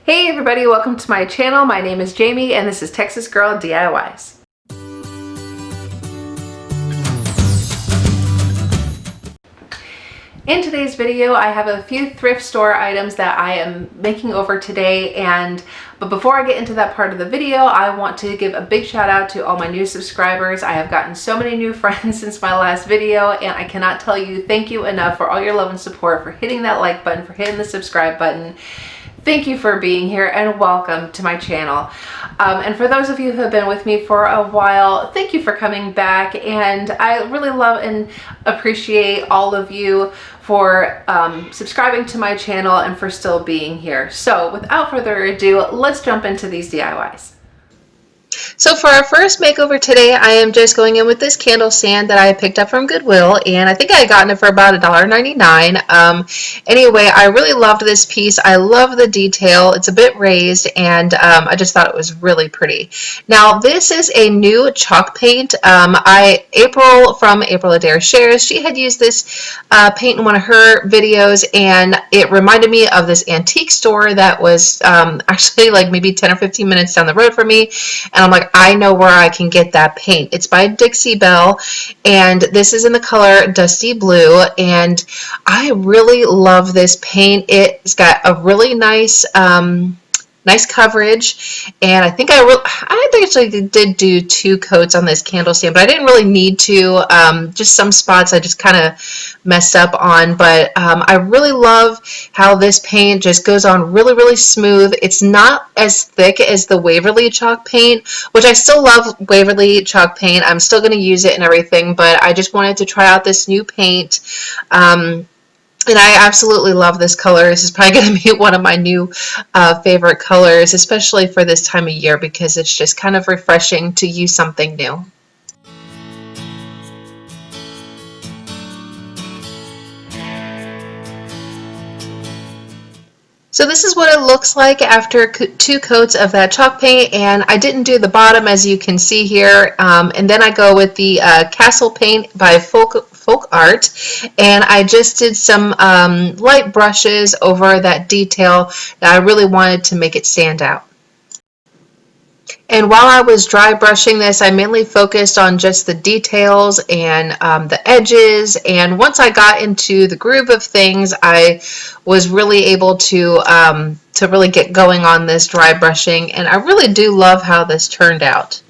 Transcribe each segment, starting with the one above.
Hey everybody, welcome to my channel. My name is Jamie and this is Texas Girl DIYs. In today's video, I have a few thrift store items that I am making over today, but before I get into that part of the video, I want to give a big shout out to all my new subscribers. I have gotten so many new friends since my last video, and I cannot tell you thank you enough for all your love and support, for hitting that like button, for hitting the subscribe button. Thank you for being here and welcome to my channel. And for those of you who have been with me for a while, thank you for coming back. And I really love and appreciate all of you for subscribing to my channel and for still being here. So without further ado, let's jump into these DIYs. So for our first makeover today, I am just going in with this candle stand that I picked up from Goodwill, and I think I got it for about $1.99. Anyway, I really loved this piece. I love the detail. It's a bit raised, and I just thought it was really pretty. Now, this is a new chalk paint. April from April Adair Shares, she had used this paint in one of her videos, and it reminded me of this antique store that was actually like maybe 10 or 15 minutes down the road from me. And I'm like, I know where I can get that paint. It's by Dixie Belle, and this is in the color Dusty Blue, and I really love this paint. It's got a really nice nice coverage, and I think I actually did do 2 coats on this candle stand, but I didn't really need to. Just some spots I just kind of messed up on, but I really love how this paint just goes on really smooth. It's not as thick as the Waverly chalk paint, which I still love Waverly chalk paint. I'm still going to use it and everything, but I just wanted to try out this new paint. And I absolutely love this color. This is probably going to be one of my new favorite colors, especially for this time of year, because it's just kind of refreshing to use something new. So this is what it looks like after 2 coats of that chalk paint, and I didn't do the bottom, as you can see here, and then I go with the Castle paint by Folk Art, and I just did some light brushes over that detail that I really wanted to make it stand out. And while I was dry brushing this, I mainly focused on just the details and the edges. And once I got into the groove of things, I was really able to really get going on this dry brushing. And I really do love how this turned out.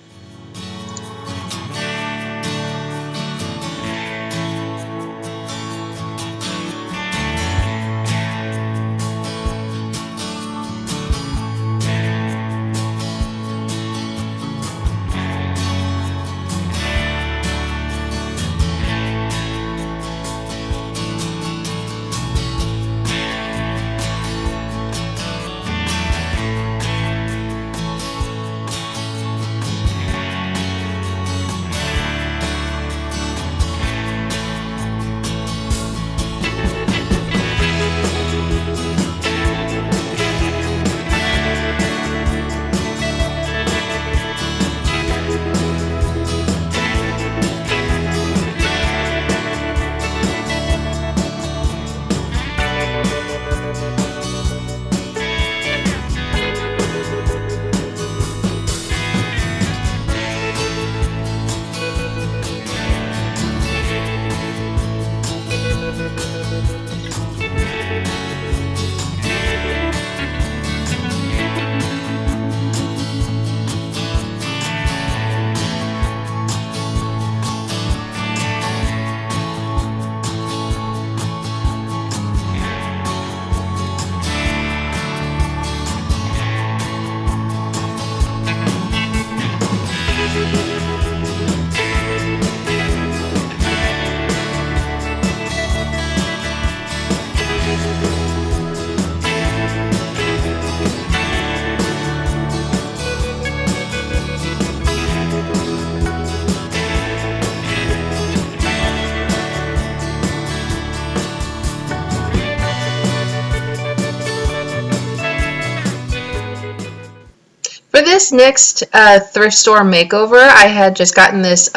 For this next thrift store makeover, I had just gotten this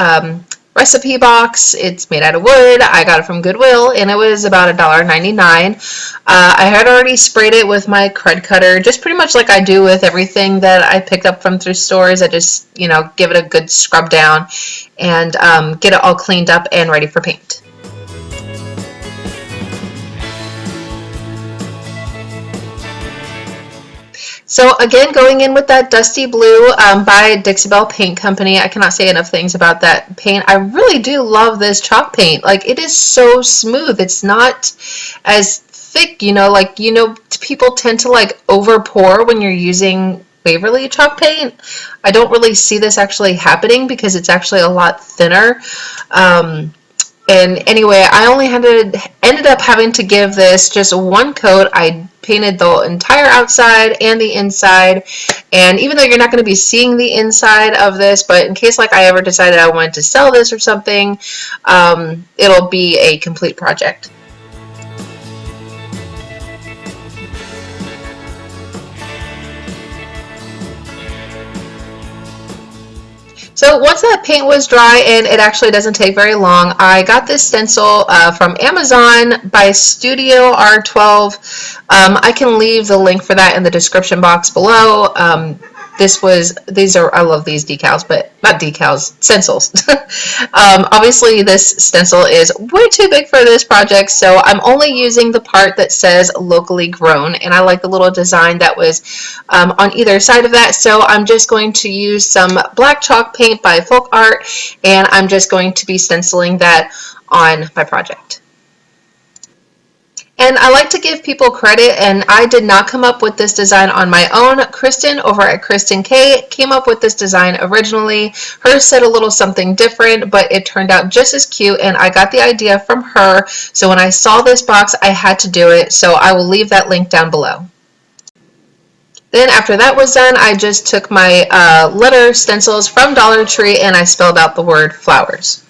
recipe box. It's made out of wood. I got it from Goodwill, and it was about $1.99. I had already sprayed it with my crud cutter, just pretty much like I do with everything that I picked up from thrift stores. I just, give it a good scrub down and get it all cleaned up and ready for paint. So again, going in with that Dusty Blue by Dixie Belle Paint Company. I cannot say enough things about that paint. I really do love this chalk paint. Like, it is so smooth. It's not as thick, people tend to like over pour when you're using Waverly chalk paint. I don't really see this actually happening because it's actually a lot thinner. And anyway, I only ended up having to give this just one coat. I painted the entire outside and the inside, and even though you're not going to be seeing the inside of this, but in case like I ever decided I wanted to sell this or something, it'll be a complete project. So once that paint was dry, and it actually doesn't take very long, I got this stencil from Amazon by Studio R12. I can leave the link for that in the description box below. I love these decals, but not decals, stencils. Obviously this stencil is way too big for this project, so I'm only using the part that says locally grown, and I like the little design that was on either side of that. So I'm just going to use some black chalk paint by Folk Art, and I'm just going to be stenciling that on my project. And I like to give people credit, and I did not come up with this design on my own. Kristen over at Kristen K came up with this design originally. Hers said a little something different, but it turned out just as cute, and I got the idea from her. So when I saw this box, I had to do it, so I will leave that link down below. Then after that was done, I just took my letter stencils from Dollar Tree and I spelled out the word flowers.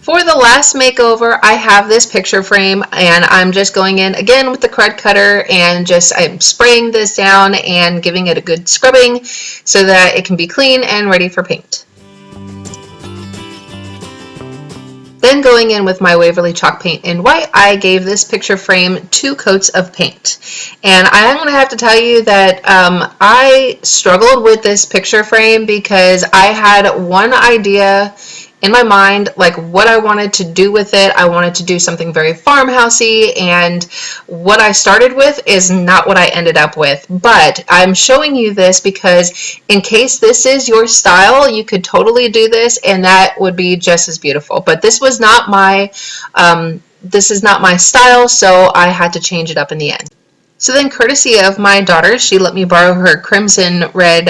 For the last makeover, I have this picture frame, and I'm just going in again with the crud cutter and I'm spraying this down and giving it a good scrubbing so that it can be clean and ready for paint. Then going in with my Waverly chalk paint in white, I gave this picture frame 2 coats of paint. And I'm going to have to tell you that I struggled with this picture frame because I had one idea in my mind, like what I wanted to do with it. I wanted to do something very farmhousey, and what I started with is not what I ended up with. But I'm showing you this because in case this is your style, you could totally do this and that would be just as beautiful. But this was not my this is not my style, so I had to change it up in the end. So then, courtesy of my daughter, she let me borrow her crimson red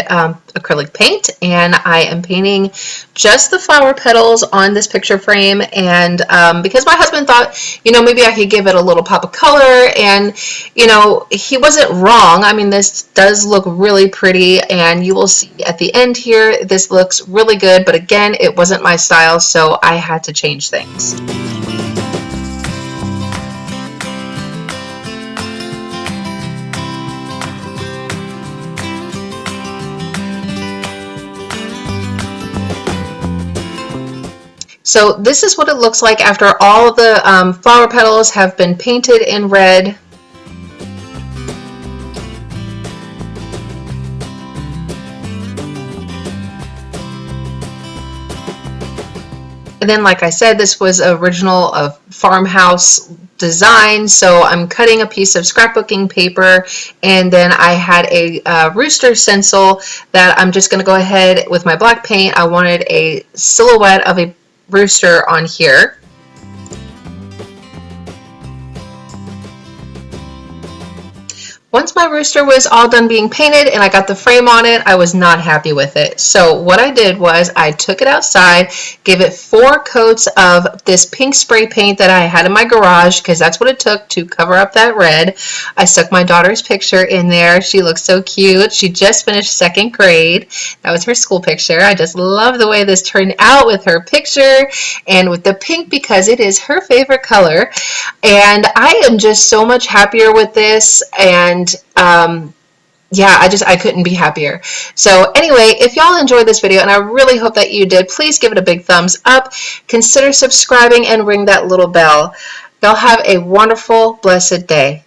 acrylic paint, and I am painting just the flower petals on this picture frame. And because my husband thought, maybe I could give it a little pop of color, and he wasn't wrong. I mean, this does look really pretty, and you will see at the end here, this looks really good. But again, it wasn't my style, so I had to change things. So this is what it looks like after all the flower petals have been painted in red. And then, like I said, this was original of farmhouse design, so I'm cutting a piece of scrapbooking paper, and then I had a rooster stencil that I'm just going to go ahead with my black paint. I wanted a silhouette of a rooster on here. Once my rooster was all done being painted and I got the frame on it, I was not happy with it. So what I did was I took it outside, gave it 4 coats of this pink spray paint that I had in my garage, because that's what it took to cover up that red. I stuck my daughter's picture in there. She looks so cute. She just finished 2nd grade. That was her school picture. I just love the way this turned out with her picture and with the pink, because it is her favorite color. And I am just so much happier with this, and yeah, I couldn't be happier. So anyway, if y'all enjoyed this video, and I really hope that you did, please give it a big thumbs up, consider subscribing, and ring that little bell. Y'all have a wonderful, blessed day.